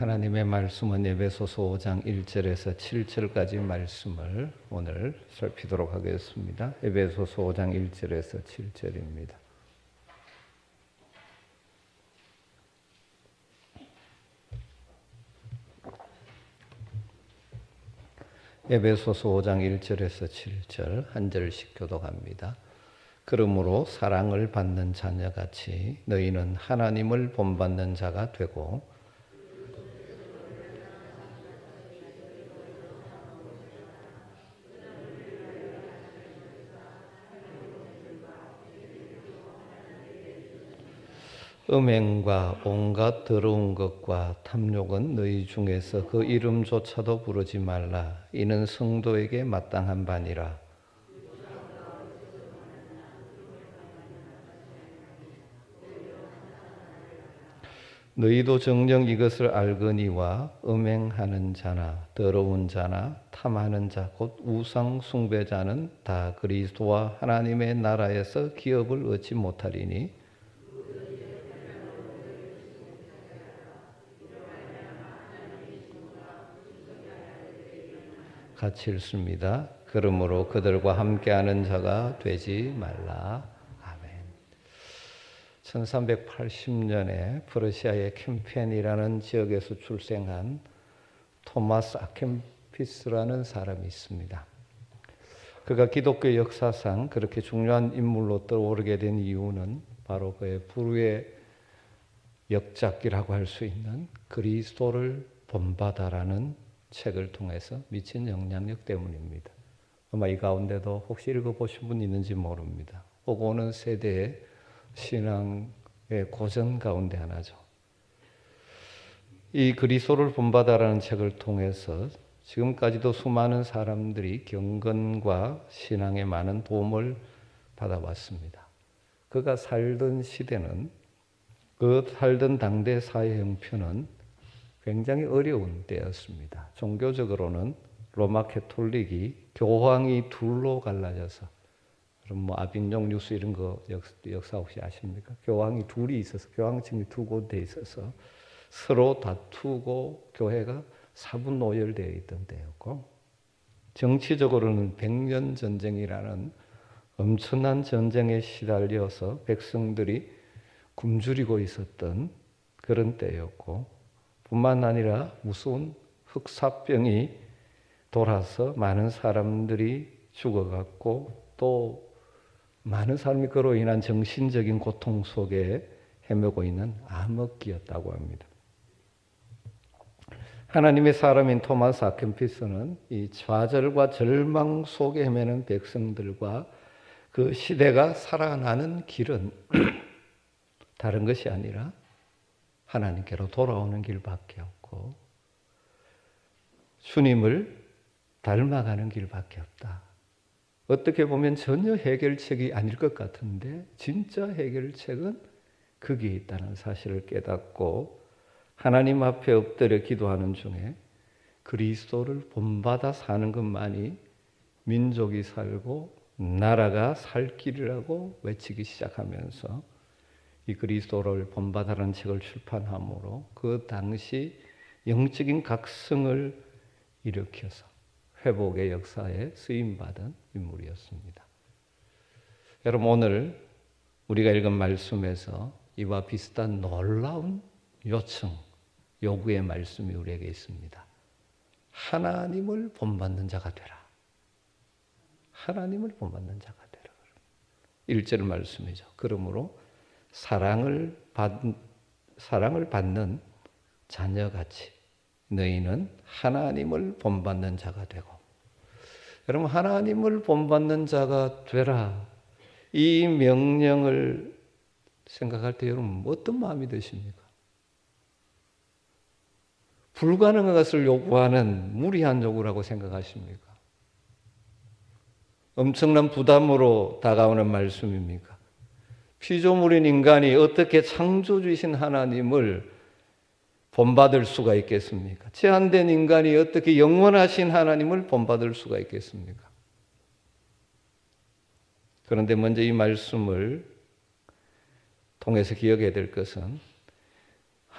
하나님의 말씀은 에베소서 5장 1절에서 7절까지 말씀을 오늘 살피도록 하겠습니다. 에베소서 5장 1절에서 7절입니다. 에베소서 5장 1절에서 7절 한 절씩 교독합니다. 그러므로 사랑을 받는 자녀같이 너희는 하나님을 본받는 자가 되고 음행과 온갖 더러운 것과 탐욕은 너희 중에서 그 이름조차도 부르지 말라. 이는 성도에게 마땅한 바니라. 너희도 정녕 이것을 알거니와 음행하는 자나 더러운 자나 탐하는 자 곧 우상 숭배자는 다 그리스도와 하나님의 나라에서 기업을 얻지 못하리니 같이 읽습니다. 그러므로 그들과 함께하는 자가 되지 말라. 아멘. 1380년에 프러시아의 캠펜이라는 지역에서 출생한 토마스 아켐피스라는 사람이 있습니다. 그가 기독교 역사상 그렇게 중요한 인물로 떠오르게 된 이유는 바로 그의 불후의 역작기라고 할 수 있는 그리스도를 본받아라는 책을 통해서 미친 영향력 때문입니다. 아마 이 가운데도 혹시 읽어보신 분 있는지 모릅니다. 오고 오는 세대의 신앙의 고전 가운데 하나죠. 이 그리스도를 본받아라는 책을 통해서 지금까지도 수많은 사람들이 경건과 신앙에 많은 도움을 받아왔습니다. 그가 살던 시대는, 그 살던 당대 사회 형편은 굉장히 어려운 때였습니다. 종교적으로는 로마 캐톨릭이 교황이 둘로 갈라져서, 그럼 아빈종 뉴스 이런 거 역사 혹시 아십니까? 교황이 둘이 있어서, 교황청이 두 곳에 있어서 서로 다투고 교회가 사분오열되어 있던 때였고, 정치적으로는 백년 전쟁이라는 엄청난 전쟁에 시달려서 백성들이 굶주리고 있었던 그런 때였고, 뿐만 아니라 무서운 흑사병이 돌아서 많은 사람들이 죽어갔고 또 많은 사람이 그로 인한 정신적인 고통 속에 헤매고 있는 암흑기였다고 합니다. 하나님의 사람인 토마스 아켐피스는 이 좌절과 절망 속에 헤매는 백성들과 그 시대가 살아나는 길은 다른 것이 아니라 하나님께로 돌아오는 길밖에 없고 주님을 닮아가는 길밖에 없다. 어떻게 보면 전혀 해결책이 아닐 것 같은데 진짜 해결책은 거기에 있다는 사실을 깨닫고 하나님 앞에 엎드려 기도하는 중에 그리스도를 본받아 사는 것만이 민족이 살고 나라가 살 길이라고 외치기 시작하면서 이 그리스도를 본받아라는 책을 출판함으로 그 당시 영적인 각성을 일으켜서 회복의 역사에 쓰임받은 인물이었습니다. 여러분, 오늘 우리가 읽은 말씀에서 이와 비슷한 놀라운 요청, 요구의 말씀이 우리에게 있습니다. 하나님을 본받는 자가 되라. 하나님을 본받는 자가 되라. 1절 말씀이죠. 그러므로 사랑을 받는 자녀같이 너희는 하나님을 본받는 자가 되고, 여러분, 하나님을 본받는 자가 되라, 이 명령을 생각할 때 여러분 어떤 마음이 드십니까? 불가능한 것을 요구하는 무리한 요구라고 생각하십니까? 엄청난 부담으로 다가오는 말씀입니까? 피조물인 인간이 어떻게 창조주이신 하나님을 본받을 수가 있겠습니까? 제한된 인간이 어떻게 영원하신 하나님을 본받을 수가 있겠습니까? 그런데 먼저 이 말씀을 통해서 기억해야 될 것은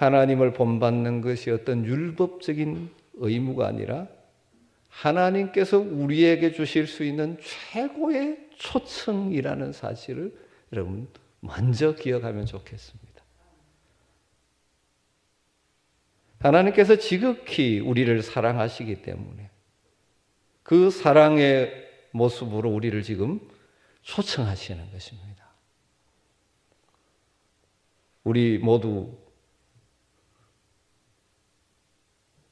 하나님을 본받는 것이 어떤 율법적인 의무가 아니라 하나님께서 우리에게 주실 수 있는 최고의 초청이라는 사실을 여러분 먼저 기억하면 좋겠습니다. 하나님께서 지극히 우리를 사랑하시기 때문에 그 사랑의 모습으로 우리를 지금 초청하시는 것입니다. 우리 모두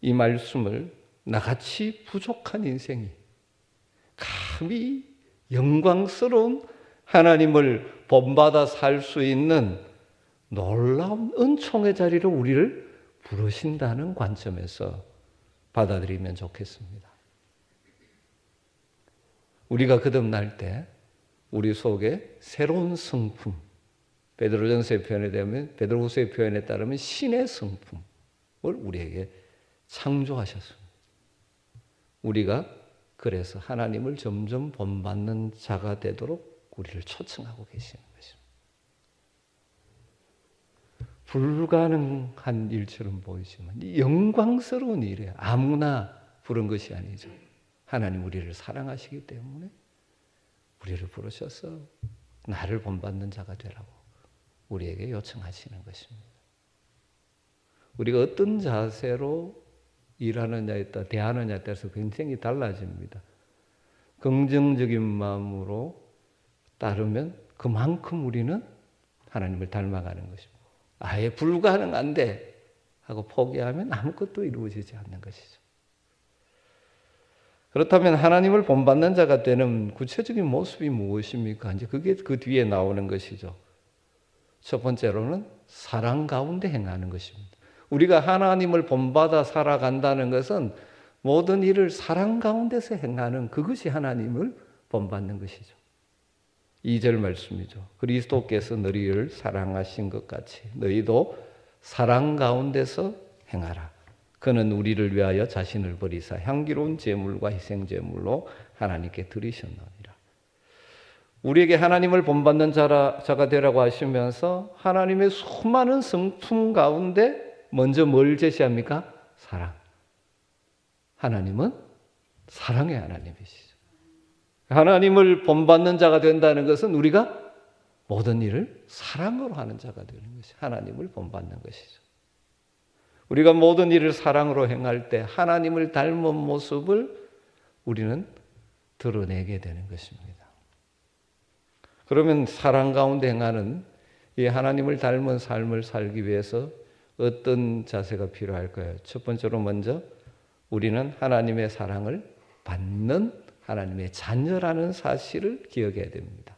이 말씀을 나같이 부족한 인생이 감히 영광스러운 하나님을 본받아 살 수 있는 놀라운 은총의 자리로 우리를 부르신다는 관점에서 받아들이면 좋겠습니다. 우리가 거듭날 때 우리 속에 새로운 성품, 베드로전서의 표현에 따르면, 베드로후서의 표현에 따르면 신의 성품을 우리에게 창조하셨습니다. 우리가 그래서 하나님을 점점 본받는 자가 되도록 우리를 초청하고 계시는 것입니다. 불가능한 일처럼 보이지만 이 영광스러운 일이에요. 아무나 부른 것이 아니죠. 하나님 우리를 사랑하시기 때문에 우리를 부르셔서 나를 본받는 자가 되라고 우리에게 요청하시는 것입니다. 우리가 어떤 자세로 일하느냐에 따라 대하느냐에 따라서 굉장히 달라집니다. 긍정적인 마음으로 따르면 그만큼 우리는 하나님을 닮아가는 것입니다. 아예 불가능한데 하고 포기하면 아무것도 이루어지지 않는 것이죠. 그렇다면 하나님을 본받는 자가 되는 구체적인 모습이 무엇입니까? 이제 그게 그 뒤에 나오는 것이죠. 첫 번째로는 사랑 가운데 행하는 것입니다. 우리가 하나님을 본받아 살아간다는 것은 모든 일을 사랑 가운데서 행하는 그것이 하나님을 본받는 것이죠. 2절 말씀이죠. 그리스도께서 너희를 사랑하신 것 같이 너희도 사랑 가운데서 행하라. 그는 우리를 위하여 자신을 버리사 향기로운 제물과 희생제물로 하나님께 드리셨느니라. 우리에게 하나님을 본받는 자가 되라고 하시면서 하나님의 수많은 성품 가운데 먼저 뭘 제시합니까? 사랑. 하나님은 사랑의 하나님이시죠. 하나님을 본받는 자가 된다는 것은 우리가 모든 일을 사랑으로 하는 자가 되는 것이 하나님을 본받는 것이죠. 우리가 모든 일을 사랑으로 행할 때 하나님을 닮은 모습을 우리는 드러내게 되는 것입니다. 그러면 사랑 가운데 행하는 이 하나님을 닮은 삶을 살기 위해서 어떤 자세가 필요할까요? 첫 번째로 먼저 우리는 하나님의 사랑을 받는 하나님의 자녀라는 사실을 기억해야 됩니다.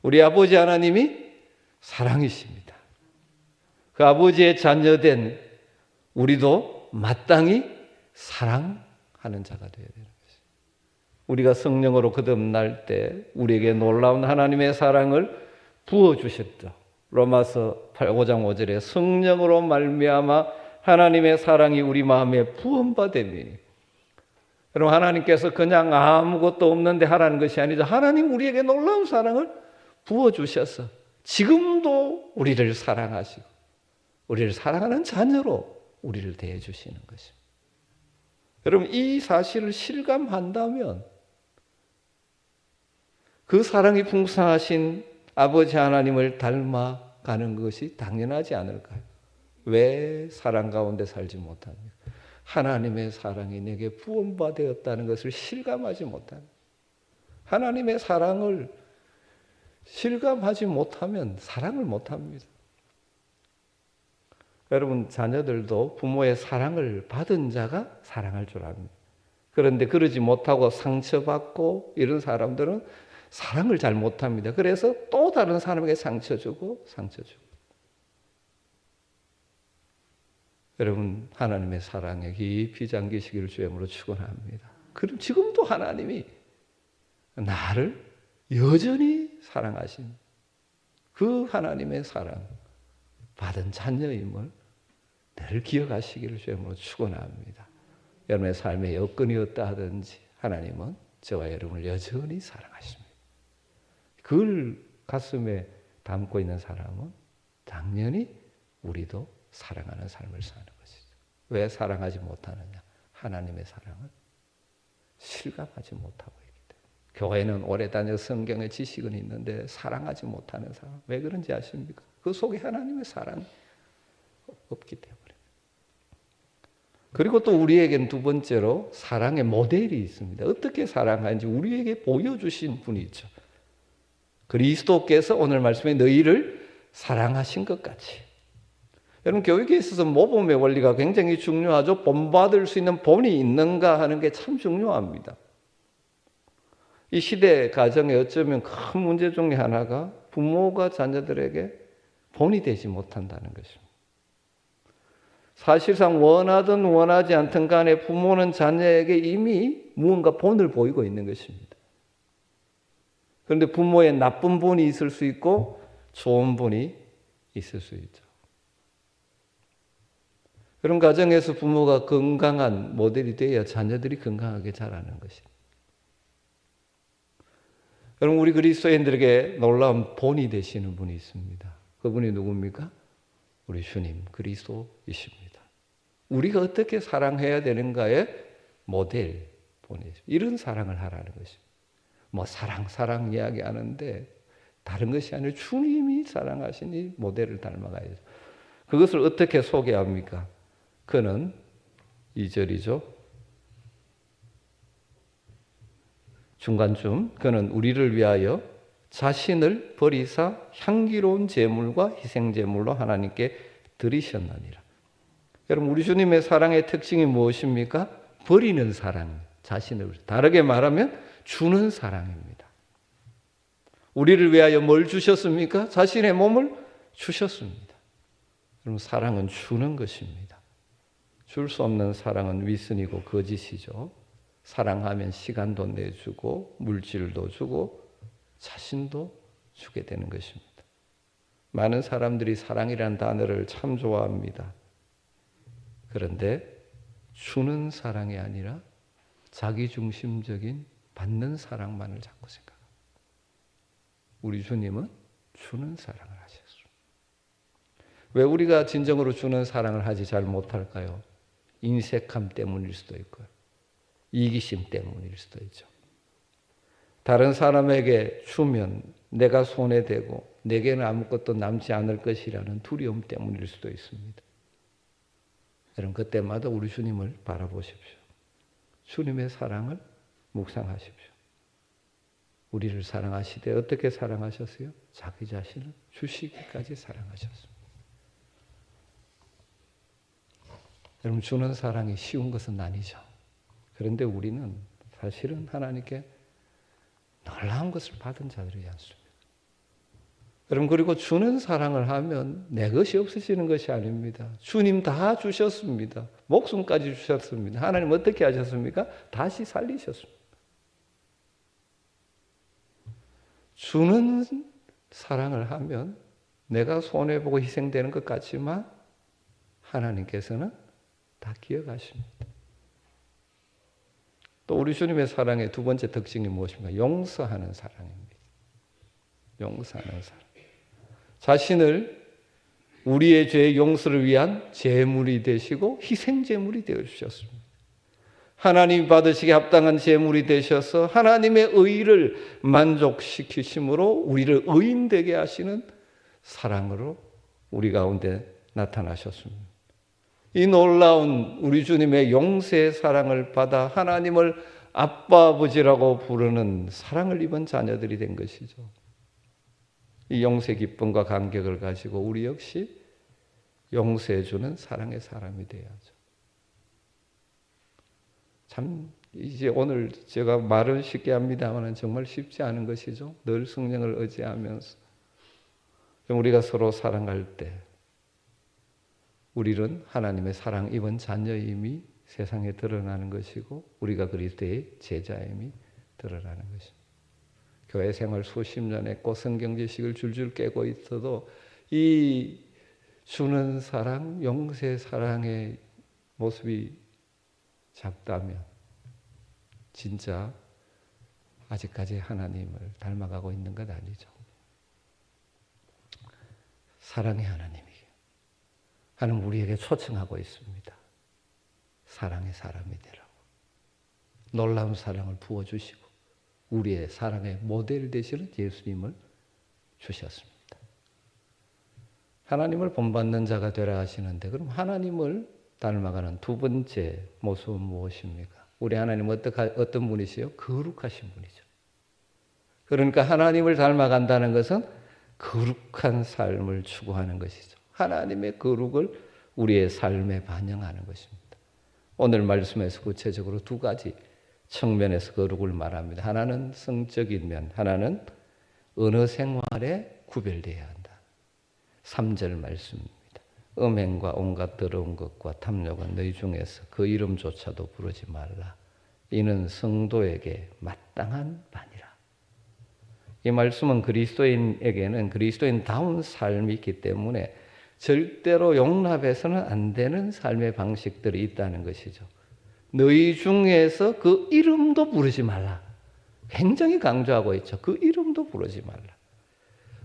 우리 아버지 하나님이 사랑이십니다. 그 아버지의 자녀된 우리도 마땅히 사랑하는 자가 되어야 되는 것입니다. 우리가 성령으로 거듭날 때 우리에게 놀라운 하나님의 사랑을 부어주셨죠. 로마서 5장 5절에 성령으로 말미암아 하나님의 사랑이 우리 마음에 부음받음이니. 여러분 하나님께서 그냥 아무것도 없는데 하라는 것이 아니죠. 하나님 우리에게 놀라운 사랑을 부어주셔서 지금도 우리를 사랑하시고 우리를 사랑하는 자녀로 우리를 대해주시는 것입니다. 여러분 이 사실을 실감한다면 그 사랑이 풍성하신 아버지 하나님을 닮아가는 것이 당연하지 않을까요? 왜 사랑 가운데 살지 못합니까? 하나님의 사랑이 내게 부음받았다는 것을 실감하지 못하는 하나님의 사랑을 실감하지 못하면 사랑을 못합니다. 여러분 자녀들도 부모의 사랑을 받은 자가 사랑할 줄 압니다. 그런데 그러지 못하고 상처받고 이런 사람들은 사랑을 잘 못합니다. 그래서 또 다른 사람에게 상처 주고. 여러분 하나님의 사랑에 깊이 잠기시기를 주님으로 축원합니다. 그럼 지금도 하나님이 나를 여전히 사랑하신 그 하나님의 사랑 받은 자녀임을 늘 기억하시기를 주님으로 축원합니다. 여러분의 삶에 여건이 어떠 하든지 하나님은 저와 여러분을 여전히 사랑하십니다. 그걸 가슴에 담고 있는 사람은 당연히 우리도 사랑하는 삶을 사는 것이죠. 왜 사랑하지 못하느냐? 하나님의 사랑을 실감하지 못하고 있기 때문에. 교회는 오래 다녀 성경의 지식은 있는데 사랑하지 못하는 사람. 왜 그런지 아십니까? 그 속에 하나님의 사랑이 없기 때문에. 그리고 또 우리에게는 두 번째로 사랑의 모델이 있습니다. 어떻게 사랑하는지 우리에게 보여주신 분이 있죠. 그리스도께서 오늘 말씀에 너희를 사랑하신 것 같이. 여러분, 교육에 있어서 모범의 원리가 굉장히 중요하죠. 본받을 수 있는 본이 있는가 하는 게 참 중요합니다. 이 시대 가정에 어쩌면 큰 문제 중에 하나가 부모가 자녀들에게 본이 되지 못한다는 것입니다. 사실상 원하든 원하지 않든 간에 부모는 자녀에게 이미 무언가 본을 보이고 있는 것입니다. 그런데 부모의 나쁜 본이 있을 수 있고 좋은 본이 있을 수 있죠. 그런 가정에서 부모가 건강한 모델이 되어야 자녀들이 건강하게 자라는 것입니다. 여러분, 우리 그리스도인들에게 놀라운 본이 되시는 분이 있습니다. 그분이 누굽니까? 우리 주님 그리스도이십니다. 우리가 어떻게 사랑해야 되는가의 모델 본이죠. 이런 사랑을 하라는 것입니다. 뭐 사랑 이야기하는데 다른 것이 아니라 주님이 사랑하신 이 모델을 닮아가야죠. 그것을 어떻게 소개합니까? 그는 2절이죠. 중간쯤 그는 우리를 위하여 자신을 버리사 향기로운 제물과 희생제물로 하나님께 드리셨느니라. 여러분, 우리 주님의 사랑의 특징이 무엇입니까? 버리는 사랑, 자신을. 다르게 말하면 주는 사랑입니다. 우리를 위하여 뭘 주셨습니까? 자신의 몸을 주셨습니다. 여러분, 사랑은 주는 것입니다. 줄 수 없는 사랑은 위선이고 거짓이죠. 사랑하면 시간도 내주고 물질도 주고 자신도 주게 되는 것입니다. 많은 사람들이 사랑이라는 단어를 참 좋아합니다. 그런데 주는 사랑이 아니라 자기중심적인 받는 사랑만을 자꾸 생각합니다. 우리 주님은 주는 사랑을 하셨습니다. 왜 우리가 진정으로 주는 사랑을 하지 잘 못할까요? 인색함 때문일 수도 있고요. 이기심 때문일 수도 있죠. 다른 사람에게 주면 내가 손해되고 내게는 아무것도 남지 않을 것이라는 두려움 때문일 수도 있습니다. 여러분, 그때마다 우리 주님을 바라보십시오. 주님의 사랑을 묵상하십시오. 우리를 사랑하시되 어떻게 사랑하셨어요? 자기 자신을 주시기까지 사랑하셨습니다. 여러분, 주는 사랑이 쉬운 것은 아니죠. 그런데 우리는 사실은 하나님께 놀라운 것을 받은 자들이 않습니다. 여러분, 그리고 주는 사랑을 하면 내 것이 없어지는 것이 아닙니다. 주님 다 주셨습니다. 목숨까지 주셨습니다. 하나님 어떻게 하셨습니까? 다시 살리셨습니다. 주는 사랑을 하면 내가 손해보고 희생되는 것 같지만 하나님께서는 다 기억하십니다. 또 우리 주님의 사랑의 두 번째 특징이 무엇입니까? 용서하는 사랑입니다. 용서하는 사랑. 자신을 우리의 죄의 용서를 위한 제물이 되시고 희생제물이 되어주셨습니다. 하나님 받으시기에 합당한 제물이 되셔서 하나님의 의를 만족시키심으로 우리를 의인되게 하시는 사랑으로 우리 가운데 나타나셨습니다. 이 놀라운 우리 주님의 용서의 사랑을 받아 하나님을 아빠 아버지라고 부르는 사랑을 입은 자녀들이 된 것이죠. 이 용서의 기쁨과 감격을 가지고 우리 역시 용서해 주는 사랑의 사람이 돼야죠. 참 이제 오늘 제가 말은 쉽게 합니다만 정말 쉽지 않은 것이죠. 늘 성령을 의지하면서 우리가 서로 사랑할 때 우리는 하나님의 사랑 입은 자녀임이 세상에 드러나는 것이고 우리가 그리스도의 제자임이 드러나는 것입니다. 교회 생활 수십 년 했고 성경 지식을 줄줄 깨고 있어도 이 주는 사랑, 용서의 사랑의 모습이 작다면 진짜 아직까지 하나님을 닮아가고 있는 것 아니죠. 사랑의 하나님이에요. 하나님 우리에게 초청하고 있습니다. 사랑의 사람이 되라고. 놀라운 사랑을 부어주시고 우리의 사랑의 모델 되시는 예수님을 주셨습니다. 하나님을 본받는 자가 되라 하시는데 그럼 하나님을 닮아가는 두 번째 모습은 무엇입니까? 우리 하나님은 어떤 분이세요? 거룩하신 분이죠. 그러니까 하나님을 닮아간다는 것은 거룩한 삶을 추구하는 것이죠. 하나님의 거룩을 우리의 삶에 반영하는 것입니다. 오늘 말씀에서 구체적으로 두 가지 측면에서 거룩을 말합니다. 하나는 성적인 면, 하나는 언어 생활에 구별되어야 한다. 3절 말씀입니다. 음행과 온갖 더러운 것과 탐욕은 너희 중에서 그 이름조차도 부르지 말라. 이는 성도에게 마땅한 바니라. 이 말씀은 그리스도인에게는 그리스도인다운 삶이 있기 때문에 절대로 용납해서는 안 되는 삶의 방식들이 있다는 것이죠. 너희 중에서 그 이름도 부르지 말라. 굉장히 강조하고 있죠. 그 이름도 부르지 말라.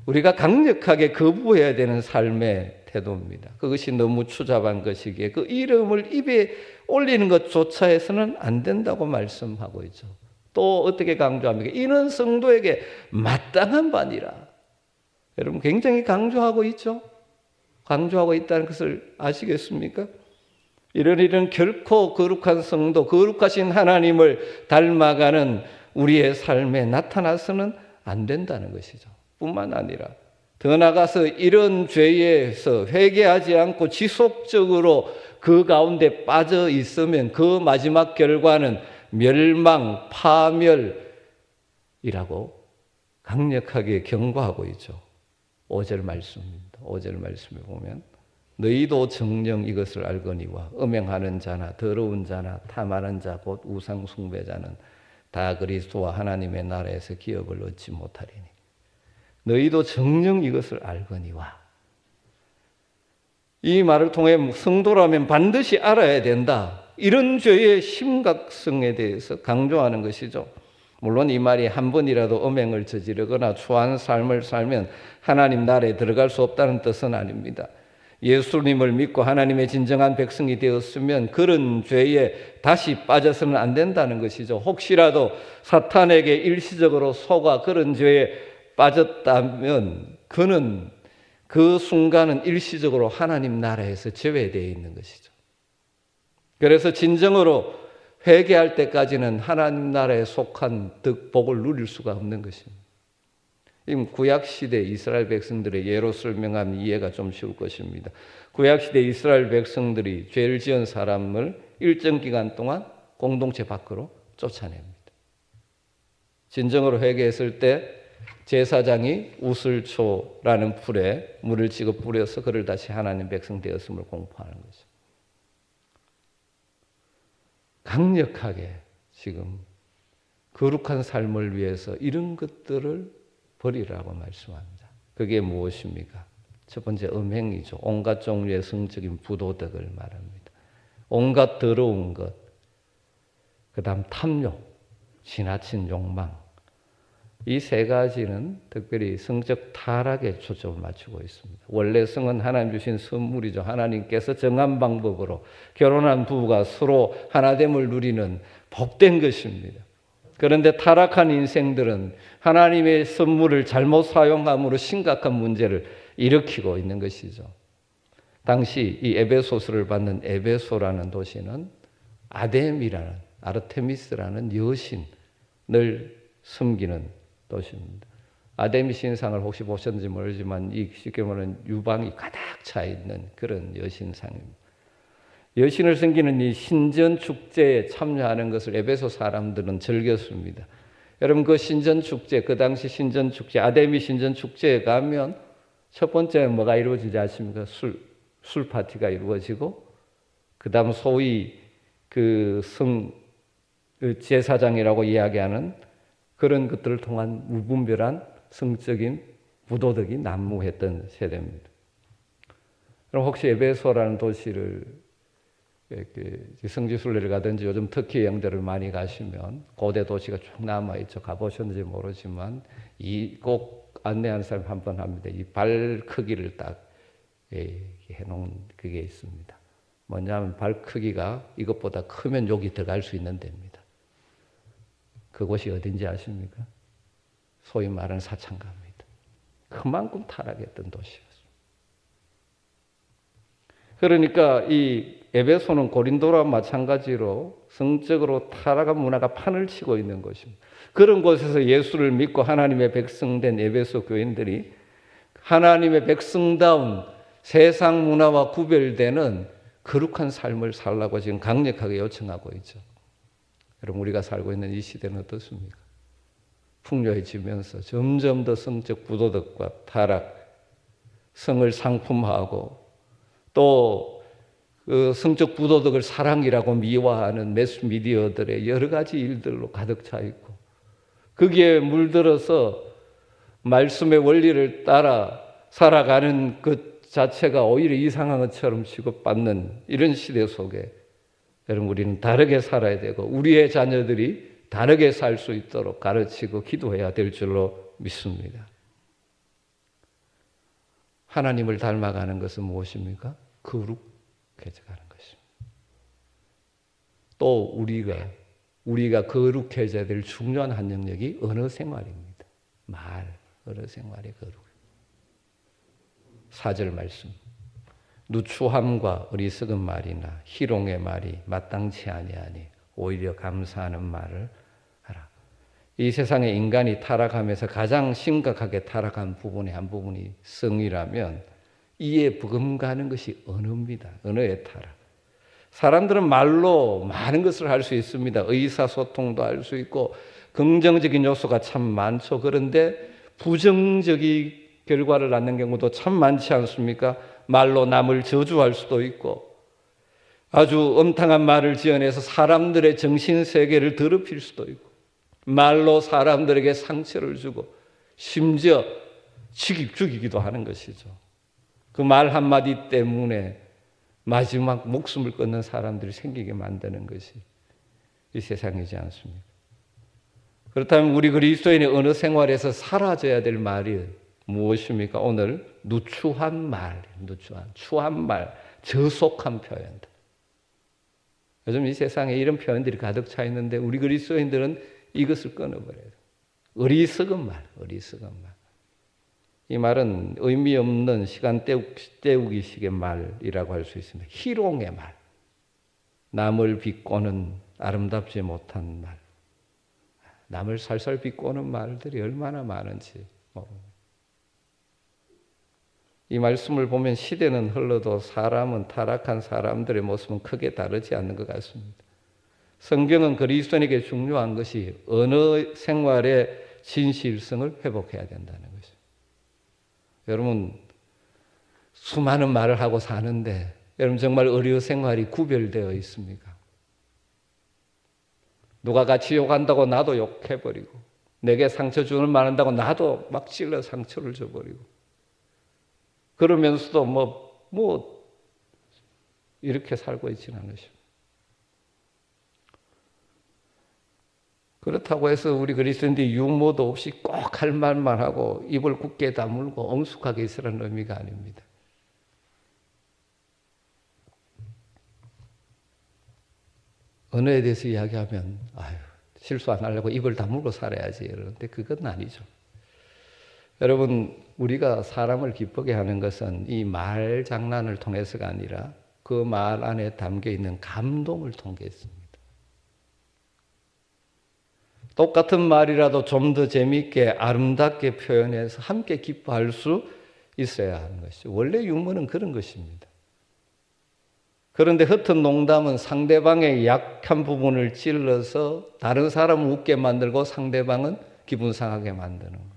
우리가 강력하게 거부해야 되는 삶의 태도입니다. 그것이 너무 추잡한 것이기에 그 이름을 입에 올리는 것조차 해서는 안 된다고 말씀하고 있죠. 또 어떻게 강조합니까? 이는 성도에게 마땅한 바니라. 여러분 굉장히 강조하고 있죠. 강조하고 있다는 것을 아시겠습니까? 이런 결코 거룩한 성도, 거룩하신 하나님을 닮아가는 우리의 삶에 나타나서는 안 된다는 것이죠. 뿐만 아니라 더 나아가서 이런 죄에서 회개하지 않고 지속적으로 그 가운데 빠져 있으면 그 마지막 결과는 멸망, 파멸이라고 강력하게 경고하고 있죠. 5절 말씀입니다. 5절 말씀에 보면 너희도 정녕 이것을 알거니와 음행하는 자나 더러운 자나 탐하는 자 곧 우상 숭배자는 다 그리스도와 하나님의 나라에서 기업을 얻지 못하리니 너희도 정녕 이것을 알거니와. 이 말을 통해 성도라면 반드시 알아야 된다. 이런 죄의 심각성에 대해서 강조하는 것이죠. 물론 이 말이 한 번이라도 음행을 저지르거나 추한 삶을 살면 하나님 나라에 들어갈 수 없다는 뜻은 아닙니다. 예수님을 믿고 하나님의 진정한 백성이 되었으면 그런 죄에 다시 빠져서는 안 된다는 것이죠. 혹시라도 사탄에게 일시적으로 속아 그런 죄에 빠졌다면 그는 그 순간은 일시적으로 하나님 나라에서 제외되어 있는 것이죠. 그래서 진정으로 회개할 때까지는 하나님 나라에 속한 덕복을 누릴 수가 없는 것입니다. 구약시대 이스라엘 백성들의 예로 설명하면 이해가 좀 쉬울 것입니다. 구약시대 이스라엘 백성들이 죄를 지은 사람을 일정 기간 동안 공동체 밖으로 쫓아냅니다. 진정으로 회개했을 때 제사장이 우슬초라는 풀에 물을 찍어 뿌려서 그를 다시 하나님 백성 되었음을 공포하는 거죠. 강력하게 지금 거룩한 삶을 위해서 이런 것들을 버리라고 말씀합니다. 그게 무엇입니까? 첫 번째 음행이죠. 온갖 종류의 성적인 부도덕을 말합니다. 온갖 더러운 것, 그 다음 탐욕, 지나친 욕망. 이 세 가지는 특별히 성적 타락에 초점을 맞추고 있습니다. 원래 성은 하나님 주신 선물이죠. 하나님께서 정한 방법으로 결혼한 부부가 서로 하나됨을 누리는 복된 것입니다. 그런데 타락한 인생들은 하나님의 선물을 잘못 사용함으로 심각한 문제를 일으키고 있는 것이죠. 당시 이 에베소서를 받는 에베소라는 도시는 아뎀이라는 아르테미스라는 여신을 섬기는 도시입니다. 아데미 신상을 혹시 보셨는지 모르지만 이 쉽게 말하는 유방이 가득 차 있는 그런 여신상입니다. 여신을 섬기는 이 신전 축제에 참여하는 것을 에베소 사람들은 즐겼습니다. 여러분 그 신전 축제, 그 당시 신전 축제, 아데미 신전 축제에 가면 첫 번째 뭐가 이루어지지 않습니까? 술 파티가 이루어지고 그 다음 소위 그 제사장이라고 이야기하는 그런 것들을 통한 무분별한 성적인 부도덕이 난무했던 세대입니다. 그럼 혹시 에베소라는 도시를 성지순례를 가든지 요즘 터키 여행들을 많이 가시면 고대 도시가 쭉 남아있죠. 가보셨는지 모르지만 꼭 안내하는 사람 한 번 합니다. 이 발 크기를 딱 해놓은 그게 있습니다. 뭐냐면 발 크기가 이것보다 크면 욕이 들어갈 수 있는 데입니다. 그곳이 어딘지 아십니까? 소위 말하는 사창가입니다. 그만큼 타락했던 도시였습니다. 그러니까 이 에베소는 고린도와 마찬가지로 성적으로 타락한 문화가 판을 치고 있는 것입니다. 그런 곳에서 예수를 믿고 하나님의 백성된 에베소 교인들이 하나님의 백성다운 세상 문화와 구별되는 거룩한 삶을 살라고 지금 강력하게 요청하고 있죠. 여러분, 우리가 살고 있는 이 시대는 어떻습니까? 풍요해지면서 점점 더 성적 부도덕과 타락, 성을 상품화하고 또 그 성적 부도덕을 사랑이라고 미화하는 매스미디어들의 여러 가지 일들로 가득 차 있고, 거기에 물들어서 말씀의 원리를 따라 살아가는 것 자체가 오히려 이상한 것처럼 취급받는 이런 시대 속에 여러분, 우리는 다르게 살아야 되고 우리의 자녀들이 다르게 살 수 있도록 가르치고 기도해야 될 줄로 믿습니다. 하나님을 닮아가는 것은 무엇입니까? 거룩해져가는 것입니다. 또 우리가 거룩해져야 될 중요한 한 영역이 언어 생활입니다. 언어 생활의 거룩. 4절 말씀. 누추함과 어리석은 말이나 희롱의 말이 마땅치 아니하니 오히려 감사하는 말을 하라. 이 세상에 인간이 타락하면서 가장 심각하게 타락한 부분의 한 부분이 성이라면 이에 부금가는 것이 언어입니다. 언어의 타락. 사람들은 말로 많은 것을 할 수 있습니다. 의사소통도 할 수 있고 긍정적인 요소가 참 많죠. 그런데 부정적인 결과를 낳는 경우도 참 많지 않습니까? 말로 남을 저주할 수도 있고 아주 엄탕한 말을 지어내서 사람들의 정신세계를 더럽힐 수도 있고 말로 사람들에게 상처를 주고 심지어 죽이기도 하는 것이죠. 그 말 한마디 때문에 마지막 목숨을 끊는 사람들이 생기게 만드는 것이 이 세상이지 않습니까? 그렇다면 우리 그리스도인의 언어 생활에서 사라져야 될 말이 무엇입니까? 오늘 누추한 말, 추한 말, 저속한 표현들. 요즘 이 세상에 이런 표현들이 가득 차 있는데 우리 그리스도인들은 이것을 끊어버려요. 어리석은 말. 이 말은 의미 없는 시간 때우기식의 말이라고 할 수 있습니다. 희롱의 말. 남을 비꼬는 아름답지 못한 말. 남을 살살 비꼬는 말들이 얼마나 많은지 모릅니다. 이 말씀을 보면 시대는 흘러도 사람은 타락한 사람들의 모습은 크게 다르지 않는 것 같습니다. 성경은 그리스도인에게 중요한 것이 언어 생활의 진실성을 회복해야 된다는 것입니다. 여러분, 수많은 말을 하고 사는데 여러분 정말 언어 생활이 구별되어 있습니까? 누가 같이 욕한다고 나도 욕해버리고 내게 상처 주는 말 한다고 나도 막 찔러 상처를 줘버리고 그러면서도 이렇게 살고 있지는 않으십니다. 그렇다고 해서 우리 그리스도인들이 유머도 없이 꼭 할 말만 하고 입을 굳게 다물고 엄숙하게 있으라는 의미가 아닙니다. 언어에 대해서 이야기하면 실수 안 하려고 입을 다물고 살아야지 그러는데 그건 아니죠. 여러분, 우리가 사람을 기쁘게 하는 것은 이 말 장난을 통해서가 아니라 그 말 안에 담겨 있는 감동을 통해 있습니다. 똑같은 말이라도 좀 더 재미있게 아름답게 표현해서 함께 기뻐할 수 있어야 하는 것이죠. 원래 유머는 그런 것입니다. 그런데 흩은 농담은 상대방의 약한 부분을 찔러서 다른 사람을 웃게 만들고 상대방은 기분 상하게 만드는 거예요.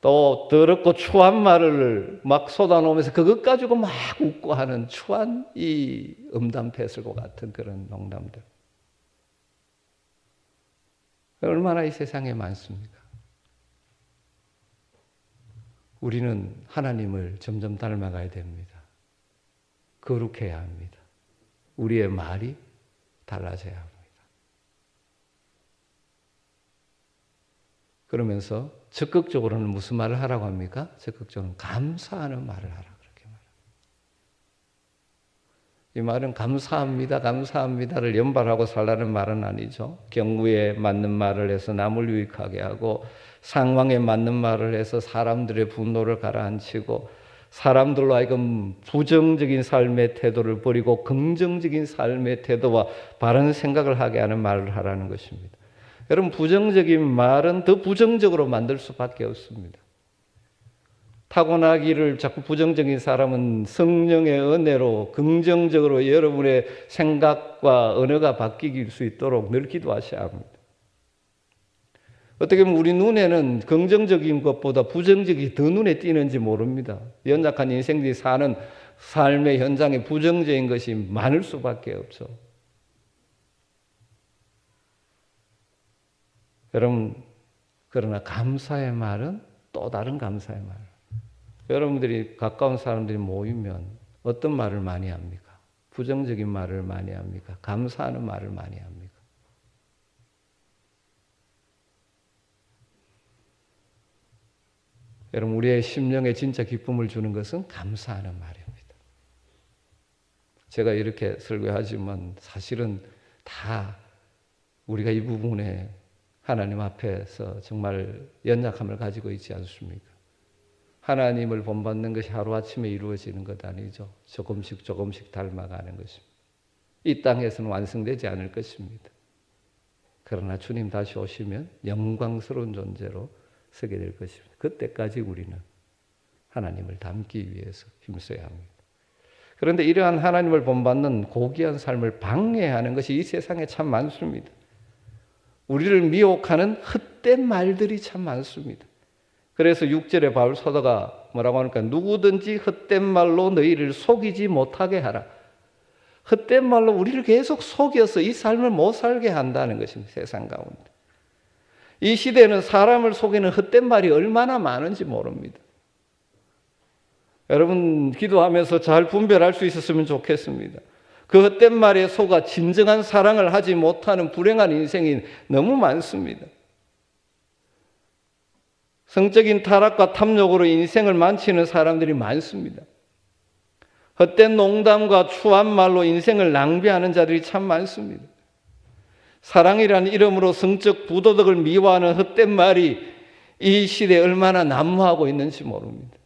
또 더럽고 추한 말을 막 쏟아놓으면서 그것 가지고 막 웃고 하는 추한 이 음담패설과 같은 그런 농담들. 얼마나 이 세상에 많습니까? 우리는 하나님을 점점 닮아가야 됩니다. 거룩해야 합니다. 우리의 말이 달라져야 합니다. 그러면서 적극적으로는 무슨 말을 하라고 합니까? 적극적으로는 감사하는 말을 하라. 그렇게 말합니다. 이 말은 감사합니다, 감사합니다를 연발하고 살라는 말은 아니죠. 경우에 맞는 말을 해서 남을 유익하게 하고 상황에 맞는 말을 해서 사람들의 분노를 가라앉히고 사람들로 하여금 부정적인 삶의 태도를 버리고 긍정적인 삶의 태도와 바른 생각을 하게 하는 말을 하라는 것입니다. 여러분, 부정적인 말은 더 부정적으로 만들 수밖에 없습니다. 타고나기를 자꾸 부정적인 사람은 성령의 은혜로 긍정적으로 여러분의 생각과 언어가 바뀔 수 있도록 늘 기도하셔야 합니다. 어떻게 보면 우리 눈에는 긍정적인 것보다 부정적이 더 눈에 띄는지 모릅니다. 연약한 인생들이 사는 삶의 현장에 부정적인 것이 많을 수밖에 없죠. 여러분, 그러나 감사의 말은 또 다른 감사의 말. 여러분들이 가까운 사람들이 모이면 어떤 말을 많이 합니까? 부정적인 말을 많이 합니까? 감사하는 말을 많이 합니까? 여러분, 우리의 심령에 진짜 기쁨을 주는 것은 감사하는 말입니다. 제가 이렇게 설교하지만 사실은 다 우리가 이 부분에 하나님 앞에서 정말 연약함을 가지고 있지 않습니까? 하나님을 본받는 것이 하루아침에 이루어지는 것 아니죠. 조금씩 조금씩 닮아가는 것입니다. 이 땅에서는 완성되지 않을 것입니다. 그러나 주님 다시 오시면 영광스러운 존재로 서게 될 것입니다. 그때까지 우리는 하나님을 닮기 위해서 힘써야 합니다. 그런데 이러한 하나님을 본받는 고귀한 삶을 방해하는 것이 이 세상에 참 많습니다. 우리를 미혹하는 헛된 말들이 참 많습니다. 그래서 6절에 바울 사도가 뭐라고 하니까 누구든지 헛된 말로 너희를 속이지 못하게 하라. 헛된 말로 우리를 계속 속여서 이 삶을 못 살게 한다는 것입니다. 세상 가운데. 이 시대에는 사람을 속이는 헛된 말이 얼마나 많은지 모릅니다. 여러분, 기도하면서 잘 분별할 수 있었으면 좋겠습니다. 그 헛된 말에 속아 진정한 사랑을 하지 못하는 불행한 인생이 너무 많습니다. 성적인 타락과 탐욕으로 인생을 망치는 사람들이 많습니다. 헛된 농담과 추한 말로 인생을 낭비하는 자들이 참 많습니다. 사랑이라는 이름으로 성적 부도덕을 미화하는 헛된 말이 이 시대에 얼마나 난무하고 있는지 모릅니다.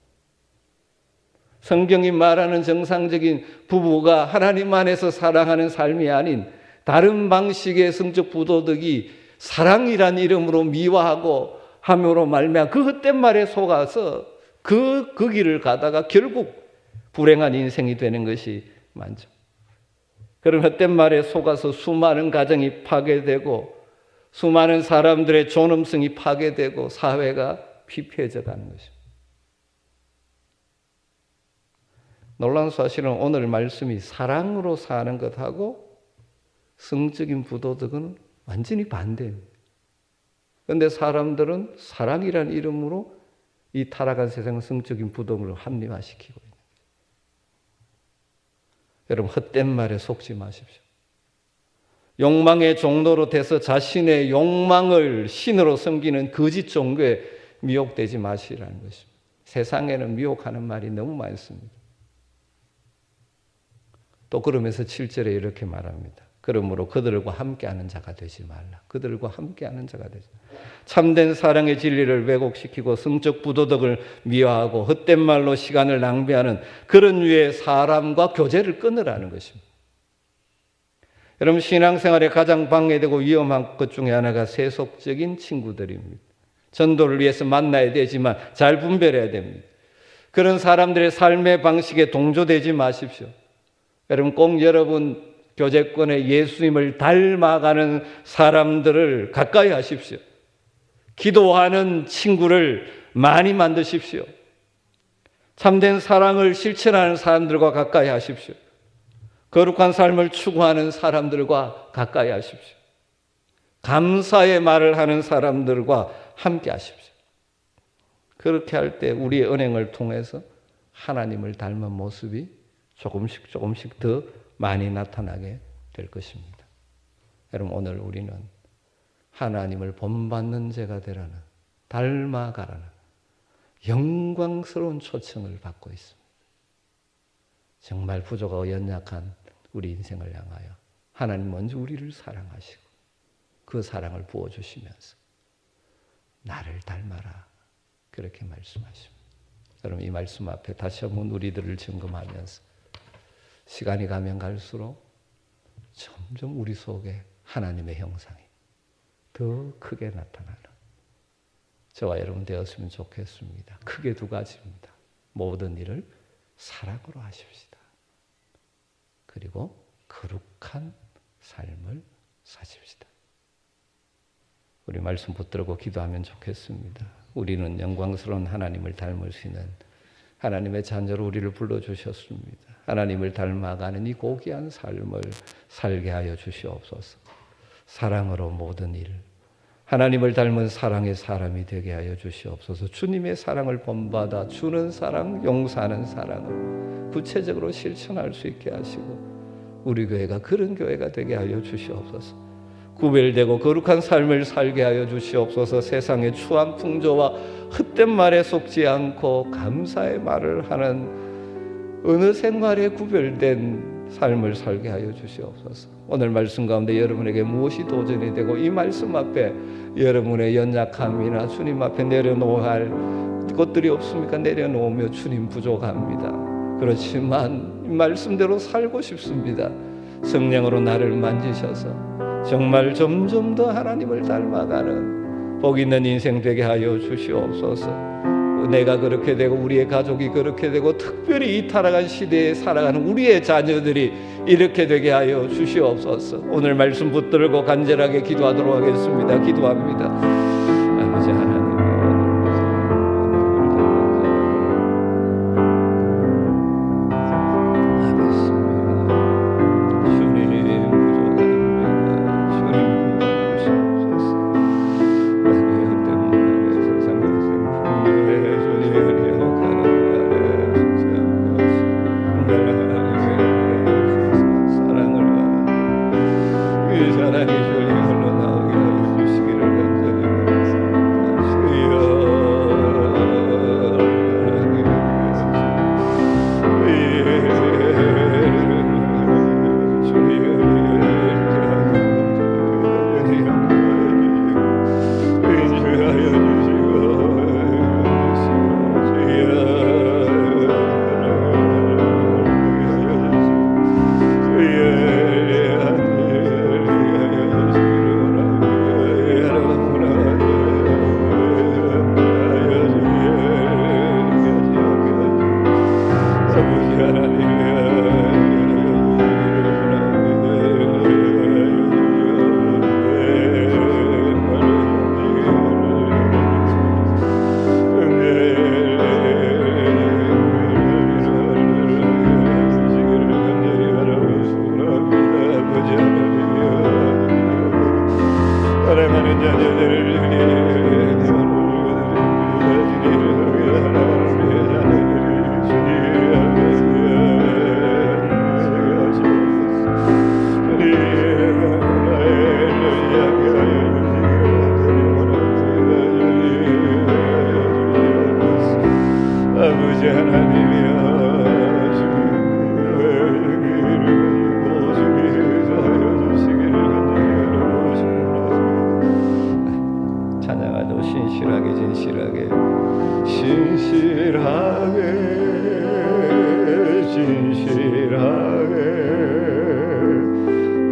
성경이 말하는 정상적인 부부가 하나님 안에서 사랑하는 삶이 아닌 다른 방식의 성적 부도덕이 사랑이라는 이름으로 미화하고 함으로 말미암아 그 헛된 말에 속아서 그 길을 가다가 결국 불행한 인생이 되는 것이 많죠. 그런 헛된 말에 속아서 수많은 가정이 파괴되고 수많은 사람들의 존엄성이 파괴되고 사회가 피폐해져 가는 것입니다. 놀라운 사실은 오늘 말씀이 사랑으로 사는 것하고 성적인 부도덕은 완전히 반대입니다. 그런데 사람들은 사랑이라는 이름으로 이 타락한 세상의 성적인 부도덕을 합리화시키고 있는 거예요. 여러분, 헛된 말에 속지 마십시오. 욕망의 종로로 돼서 자신의 욕망을 신으로 섬기는 거짓 종교에 미혹되지 마시라는 것입니다. 세상에는 미혹하는 말이 너무 많습니다. 또 그러면서 7절에 이렇게 말합니다. 그러므로 그들과 함께하는 자가 되지 말라. 그들과 함께하는 자가 되지 말라. 참된 사랑의 진리를 왜곡시키고 성적 부도덕을 미화하고 헛된 말로 시간을 낭비하는 그런 류의 사람과 교제를 끊으라는 것입니다. 여러분, 신앙생활에 가장 방해되고 위험한 것 중에 하나가 세속적인 친구들입니다. 전도를 위해서 만나야 되지만 잘 분별해야 됩니다. 그런 사람들의 삶의 방식에 동조되지 마십시오. 여러분, 꼭 여러분 교제권에 예수님을 닮아가는 사람들을 가까이 하십시오. 기도하는 친구를 많이 만드십시오. 참된 사랑을 실천하는 사람들과 가까이 하십시오. 거룩한 삶을 추구하는 사람들과 가까이 하십시오. 감사의 말을 하는 사람들과 함께 하십시오. 그렇게 할 때 우리의 은행을 통해서 하나님을 닮은 모습이 조금씩 더 많이 나타나게 될 것입니다. 여러분, 오늘 우리는 하나님을 본받는 자가 되라는 닮아가라는 영광스러운 초청을 받고 있습니다. 정말 부족하고 연약한 우리 인생을 향하여 하나님 먼저 우리를 사랑하시고 그 사랑을 부어주시면서 나를 닮아라 그렇게 말씀하십니다. 여러분 이 말씀 앞에 다시 한번 우리들을 점검하면서 시간이 가면 갈수록 점점 우리 속에 하나님의 형상이 더 크게 나타나는 저와 여러분 되었으면 좋겠습니다. 크게 두 가지입니다. 모든 일을 사랑으로 하십시다. 그리고 거룩한 삶을 사십시다. 우리 말씀 붙들고 기도하면 좋겠습니다. 우리는 영광스러운 하나님을 닮을 수 있는 하나님의 자녀로 우리를 불러주셨습니다. 하나님을 닮아가는 이 고귀한 삶을 살게 하여 주시옵소서. 사랑으로 모든 일, 하나님을 닮은 사랑의 사람이 되게 하여 주시옵소서. 주님의 사랑을 본받아 주는 사랑, 용서하는 사랑을 구체적으로 실천할 수 있게 하시고 우리 교회가 그런 교회가 되게 하여 주시옵소서. 구별되고 거룩한 삶을 살게 하여 주시옵소서. 세상의 추한 풍조와 헛된 말에 속지 않고 감사의 말을 하는 어느 생활에 구별된 삶을 살게 하여 주시옵소서. 오늘 말씀 가운데 여러분에게 무엇이 도전이 되고 이 말씀 앞에 여러분의 연약함이나 주님 앞에 내려놓아야 할 것들이 없습니까? 내려놓으며 주님 부족합니다. 그렇지만 이 말씀대로 살고 싶습니다. 성령으로 나를 만지셔서 정말 점점 더 하나님을 닮아가는 복 있는 인생 되게 하여 주시옵소서. 내가 그렇게 되고 우리의 가족이 그렇게 되고 특별히 이 타락한 시대에 살아가는 우리의 자녀들이 이렇게 되게 하여 주시옵소서. 오늘 말씀 붙들고 간절하게 기도하도록 하겠습니다. 기도합니다. 아버지 하나님,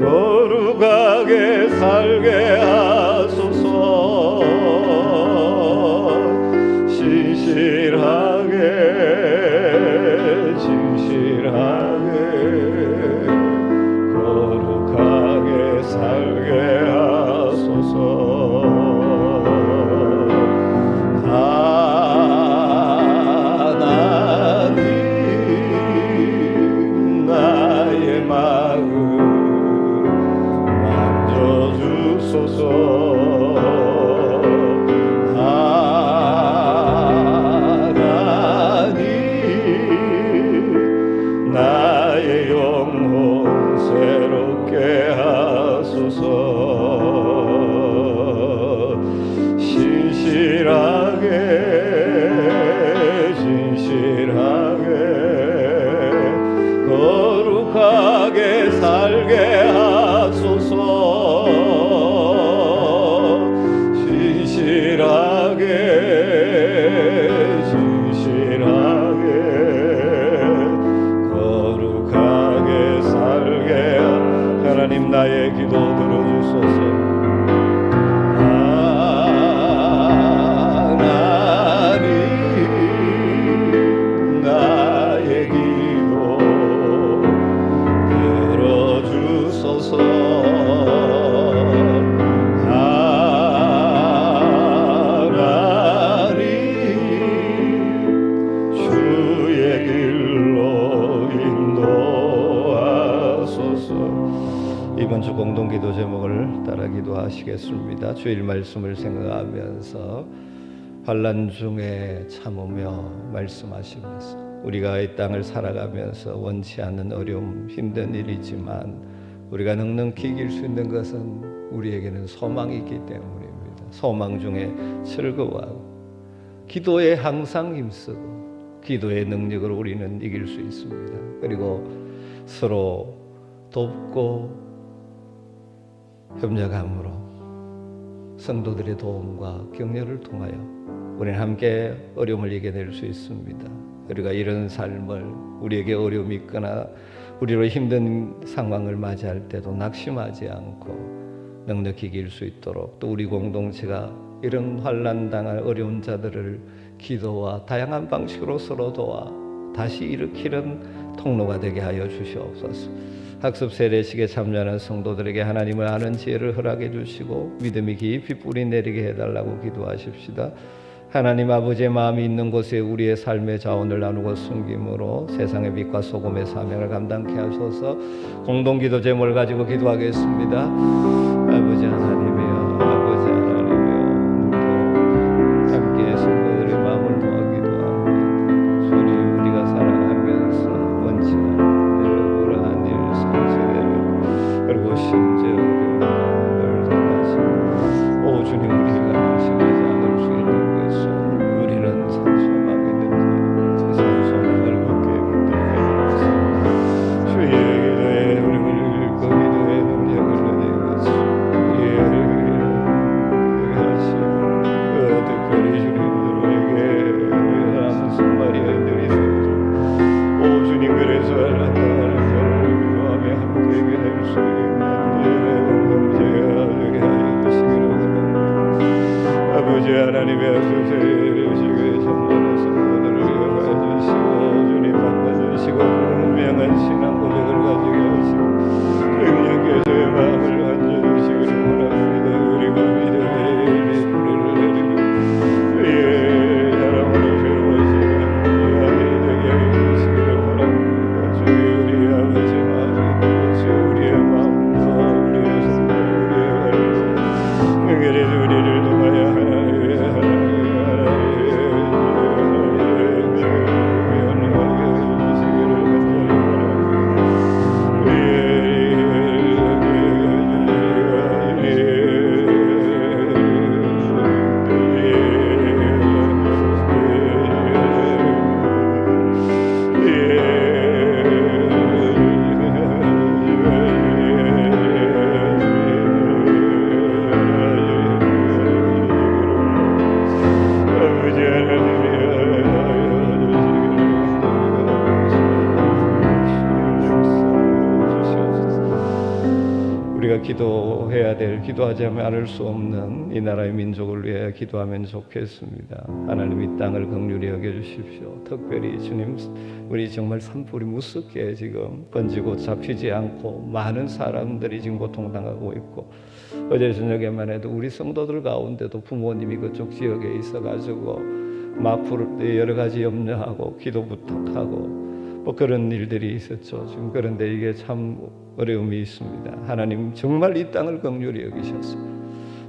거룩하게 살게 하소서. 신실하게 진실하게 거룩하게 살게 하소서. 하나님 나의 마음 만져주소서. 하나님 나의 영혼 새롭게 하소서. 신실한 살게 하소서. 신실하게 거룩하게 살게 하나님 나의 기도 들어주소서. 하나님 나의 기도 들어주소서. 이번 주 공동기도 제목을 따라 기도하시겠습니다. 주일 말씀을 생각하면서 환난 중에 참으며 말씀하시면서 우리가 이 땅을 살아가면서 원치 않는 어려움, 힘든 일이지만 우리가 넉넉히 이길 수 있는 것은 우리에게는 소망이 있기 때문입니다. 소망 중에 즐거워하고 기도에 항상 힘쓰고 기도의 능력으로 우리는 이길 수 있습니다. 그리고 서로 돕고 협력함으로 성도들의 도움과 격려를 통하여 우리는 함께 어려움을 이겨낼 수 있습니다. 우리가 이런 삶을 우리에게 어려움이 있거나 우리로 힘든 상황을 맞이할 때도 낙심하지 않고 넉넉히 이길 수 있도록 또 우리 공동체가 이런 환난 당할 어려운 자들을 기도와 다양한 방식으로 서로 도와 다시 일으키는 통로가 되게 하여 주시옵소서. 학습 세례식에 참여하는 성도들에게 하나님을 아는 지혜를 허락해 주시고 믿음이 깊이 뿌리 내리게 해달라고 기도하십시다. 하나님 아버지의 마음이 있는 곳에 우리의 삶의 자원을 나누고 숨김으로 세상의 빛과 소금의 사명을 감당케 하소서. 공동기도 제목을 가지고 기도하겠습니다. 아버지 하나님이여, 아버지 하나님이여, 함께 성도들의 마음을 도와 기도합니다. 주님, 우리가 살아가면서 원치 않는 그리고 심지어 어려움을 당하시고 오 주님, 우리가 방심하지 않을 수 있는 것은 우리는 산소망 있는 자입니다. 산소망을 갖게 붙들게 하소서. 주의 기도에 우리를 읽고 기도의 능력을 내리고서 우리를 하시고 특별히 주님들에게 한 손말이 드리소서. 오 주님, 그래서 한나라는 저를 기도하며 함께 이겨낼 수 있는 공동체가 되게 하여 주시기를 원합니다. 아버지 하나님의 수세례식에 참여하는 성도들을 위하여 주시고 주님 바꿔주시고 분명한 신앙 고백을 가지게 하시고 주님께서의 마음을 만져주시기를 원합니다. 그리고 믿음의 뿌리를 내리고 주의 사랑으로 새로우시는 귀함이 되게 하여 주시기를 원합니다. 주의 우리 아버지 마음이 그것이 우리의 마음과 우리의 생각, 우리의 갈등 그래서 우리를 통하여 하나님의 기도해야 될, 기도하지 않으면 알 수 없는 이 나라의 민족을 위해 기도하면 좋겠습니다. 하나님 이 땅을 긍휼히 여겨주십시오. 특별히 주님, 우리 정말 산불이 무섭게 지금 번지고 잡히지 않고 많은 사람들이 지금 고통당하고 있고 어제 저녁에만 해도 우리 성도들 가운데도 부모님이 그쪽 지역에 있어가지고 막 여러 가지 염려하고 기도 부탁하고 뭐 그런 일들이 있었죠. 지금 그런데 이게 참 어려움이 있습니다. 하나님 정말 이 땅을 긍휼히 여기셔서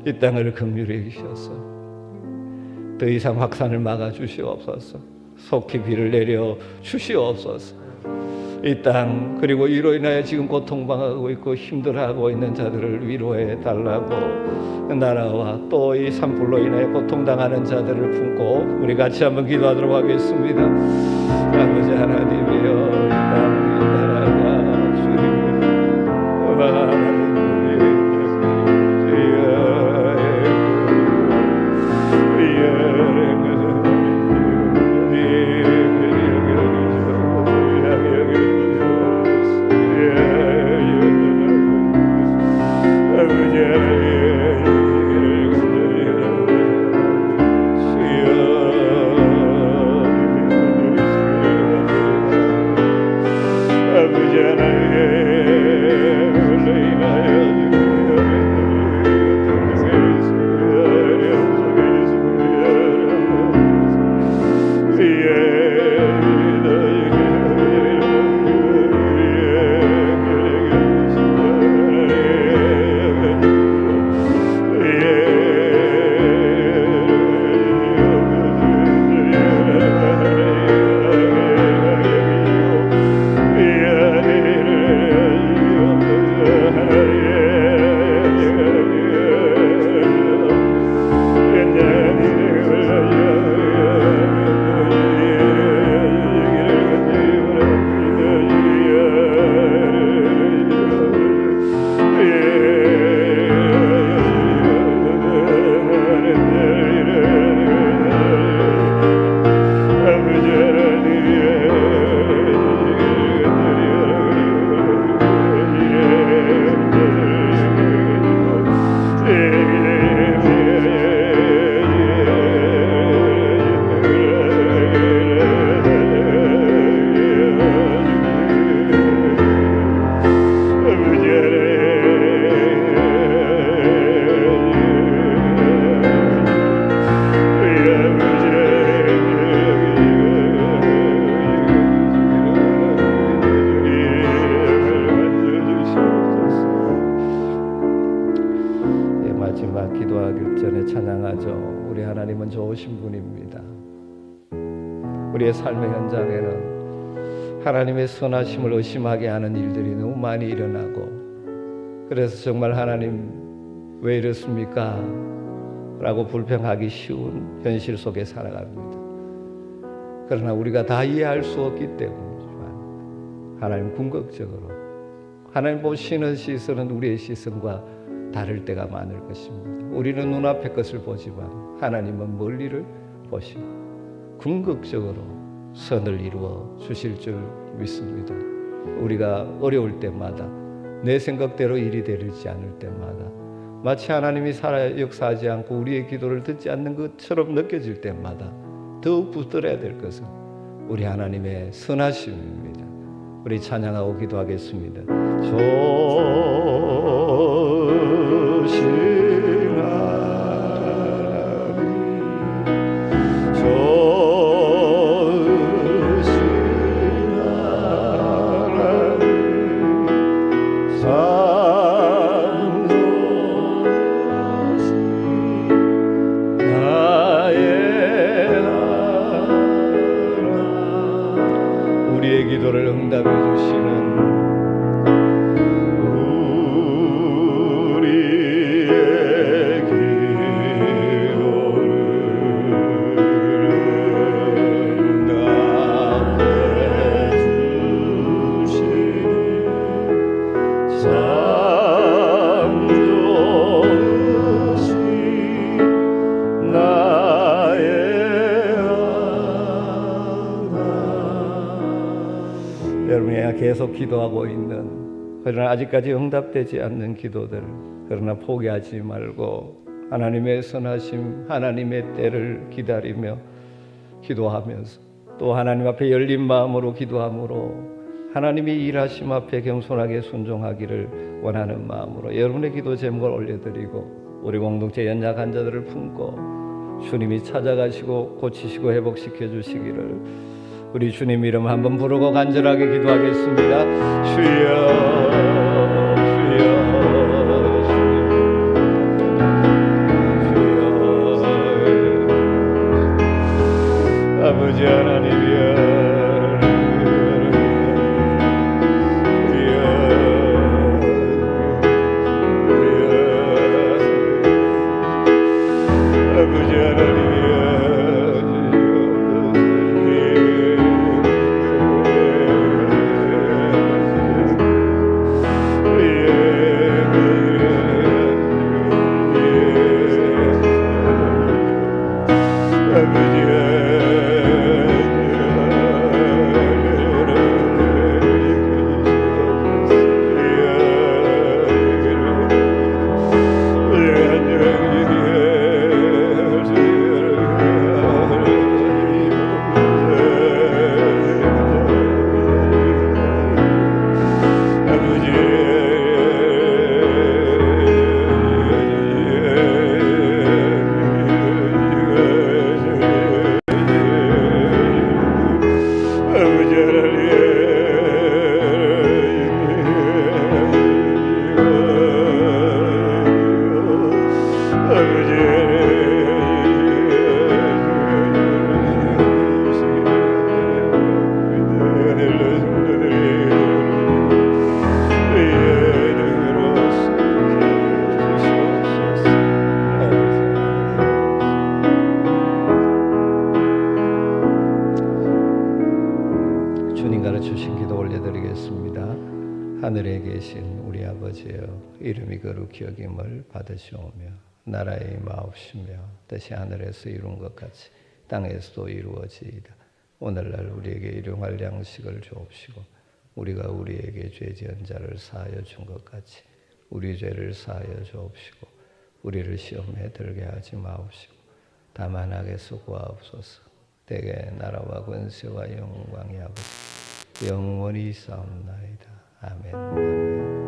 이 땅을 긍휼히 여기셔서 더 이상 확산을 막아 주시옵소서. 속히 비를 내려 주시옵소서. 이 땅 그리고 이로 인하여 지금 고통당하고 있고 힘들어하고 있는 자들을 위로해 달라고 나라와 또 이 산불로 인하여 고통당하는 자들을 품고 우리 같이 한번 기도하도록 하겠습니다. 아버지 하나님이여, 이 땅 이 나라가 주님의 좋으신 분입니다. 우리의 삶의 현장에는 하나님의 선하심을 의심하게 하는 일들이 너무 많이 일어나고, 그래서 정말 하나님 왜 이렇습니까? 라고 불평하기 쉬운 현실 속에 살아갑니다. 그러나 우리가 다 이해할 수 없기 때문이지만 하나님 궁극적으로 하나님 보시는 시선은 우리의 시선과 다를 때가 많을 것입니다. 우리는 눈앞의 것을 보지만 하나님은 멀리를 보시고 궁극적으로 선을 이루어 주실 줄 믿습니다. 우리가 어려울 때마다, 내 생각대로 일이 되지 않을 때마다, 마치 하나님이 살아 역사하지 않고 우리의 기도를 듣지 않는 것처럼 느껴질 때마다 더욱 붙들어야 될 것은 우리 하나님의 선하심입니다. 우리 찬양하고 기도하겠습니다. 우리의 기도를 응답해 주시는 여러분이 계속 기도하고 있는, 그러나 아직까지 응답되지 않는 기도들, 그러나 포기하지 말고 하나님의 선하심, 하나님의 때를 기다리며 기도하면서 또 하나님 앞에 열린 마음으로 기도함으로 하나님이 일하심 앞에 겸손하게 순종하기를 원하는 마음으로 여러분의 기도 제목을 올려드리고, 우리 공동체 연약한 자들을 품고 주님이 찾아가시고 고치시고 회복시켜 주시기를 우리 주님 이름 한번 부르고 간절하게 기도하겠습니다. 주여, 주여, 아버지 하나님이여, 주님 가르치신 기도 올려드리겠습니다. 하늘에 계신 우리 아버지여, 이름이 거룩히 여김을 받으시오며 나라의 임하옵시며 뜻이 하늘에서 이룬 것 같이 땅에서도 이루어지이다. 오늘날 우리에게 일용할 양식을 주옵시고 우리가 우리에게 죄 지은 자를 사하여 준 것 같이 우리 죄를 사하여 주옵시고 우리를 시험에 들게 하지 마옵시고 다만 악에서 구하옵소서. 대개 나라와 권세와 영광이 아버지 영원히 싸움나이다. 아멘.